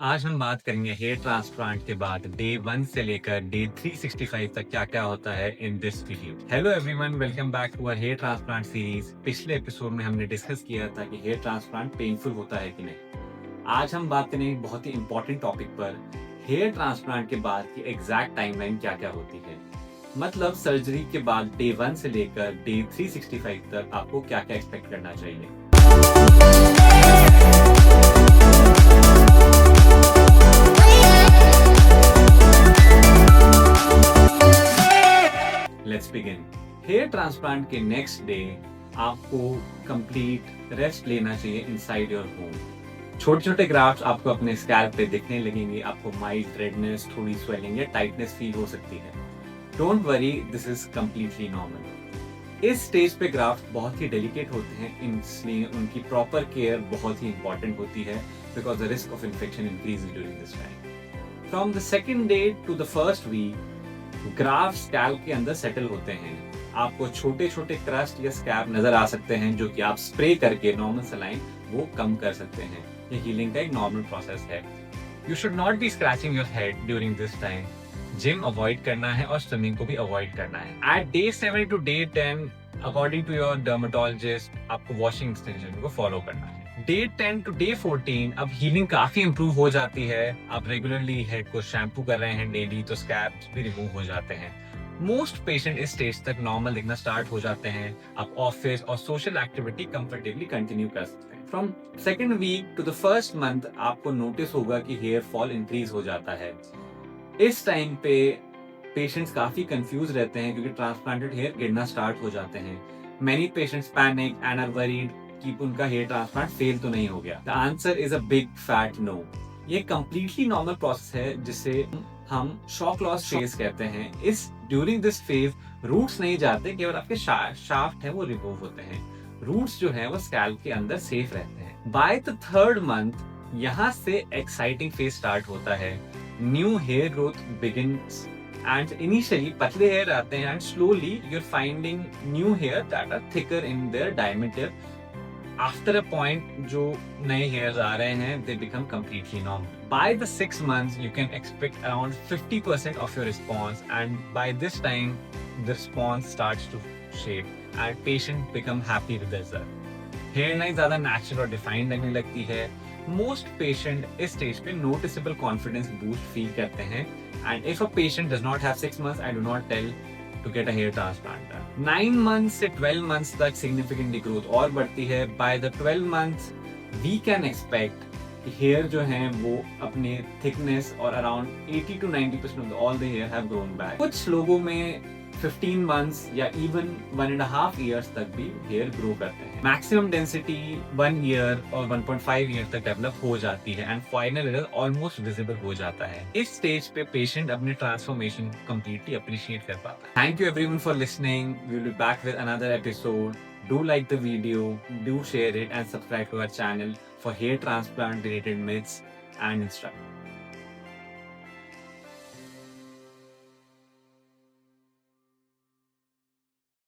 आज हम बात करेंगे हेयर ट्रांसप्लांट के बाद डे 1 से लेकर डे 365 तक क्या-क्या होता है in this video. Hello everyone, welcome back to our hair transplant series. पिछले एपिसोड में हमने डिस्कस किया था कि हेयर ट्रांसप्लांट पेनफुल होता है कि नहीं। आज हम बात करेंगे बहुत ही इंपॉर्टेंट टॉपिक पर, हेयर ट्रांसप्लांट के बाद की एग्जैक्ट टाइमलाइन क्या-क्या होती है। मतलब सर्जरी के बाद डे 1 से लेकर डे 365 तक आपको क्या-क्या एक्सपेक्ट करना चाहिए। Let's begin. हेयर ट्रांसप्लांट के नेक्स्ट डे आपको कंप्लीट रेस्ट लेना चाहिए इनसाइड योर होम। छोटे छोटे ग्राफ्ट्स आपको अपने स्कैल्प पे दिखने लगेंगे, आपको माइल्ड रेडनेस, थोड़ी स्वेलिंग या टाइटनेस फील हो सकती है। Don't worry, this is completely normal. इस स्टेज पे ग्राफ्ट बहुत ही डेलिकेट होते हैं, इसलिए उनकी प्रॉपर केयर बहुत ही इंपॉर्टेंट होती है because the risk of infection increases during this time. From the second day to the first week graft scalp के अंदर सेटल होते हैं। आपको छोटे छोटे क्रस्ट या स्कैब नजर आ सकते हैं जो कि आप स्प्रे करके नॉर्मल सलाइन वो कम कर सकते हैं। ये हीलिंग का एक नॉर्मल प्रोसेस है। You should not be scratching your head during this time. Gym avoid करना है और स्विमिंग को भी अवॉइड करना है। At day 7 to day 10 according to your dermatologist आपको वॉशिंग एक्सटेंशन को फॉलो करना है। डे 10 टू डे 14 अब हीलिंग काफी इंप्रूव हो जाती है। आप रेगुलरली हेड को शैम्पू कर रहे हैं डेली, तो स्कैब्स भी रिमूव हो जाते हैं। मोस्ट पेशेंट इस स्टेज तक नॉर्मल दिखना स्टार्ट हो जाते हैं। आप ऑफिस और सोशल एक्टिविटी कंफर्टेबली कंटिन्यू कर सकते हैं। From second week to the first month आपको नोटिस होगा कि हेयर फॉल इंक्रीज हो जाता है। इस टाइम पे पेशेंट्स काफी कंफ्यूज रहते हैं क्योंकि ट्रांसप्लांटेड हेयर गिरना स्टार्ट हो जाते हैं। Many patients panic and are worried कि उनका हेयर ट्रांसप्लांट फेल तो नहीं हो गया। The answer is a big fat no. ये कंप्लीटली नॉर्मल प्रोसेस है जिसे हम शॉक लॉस फेज कहते हैं। इस ड्यूरिंग दिस फेज रूट्स नहीं जाते, केवल आपके शाफ्ट है वो रिमूव होते हैं। रूट्स जो है वो स्कैल्प के अंदर सेफ रहते हैं। बाय द थर्ड मंथ यहाँ से एक्साइटिंग फेज स्टार्ट होता है। New hair growth begins and initially पतले हेयर आते हैं and slowly you're finding new hair that are thicker in their diameter. After a point जो नए hairs आ रहे हैं they become completely normal. By the 6 months you can expect around 50% of your response, and by this time the response starts to shape and patient become happy with the result. Hair line ज्यादा natural और defined लगने लगती है। Most patient इस stage पे noticeable confidence boost feel करते हैं। And if a patient does not have 6 months, I do not tell to get a hair transplant. 9 months से 12 months तक सिग्निफिकेंटली ग्रोथ और बढ़ती है। By the 12 months we can expect hair जो हैं वो अपने थिकनेस और around 80 to 90% of all the hair have grown back. कुछ लोगों में 15 months या इवन 1.5 years तक भी हेयर ग्रो करते हैं। मैक्सिमम डेंसिटी 1 year और 1.5 year तक डेवलप हो जाती है and final result almost visible हो जाता है। इस स्टेज पे पेशेंट अपनी ट्रांसफॉर्मेशन कंप्लीटली अप्रिशिएट कर पाता है। Thank you everyone for listening. We will be back with another episode. Do like the video, do share it and subscribe to our channel for hair transplant related myths and instructions.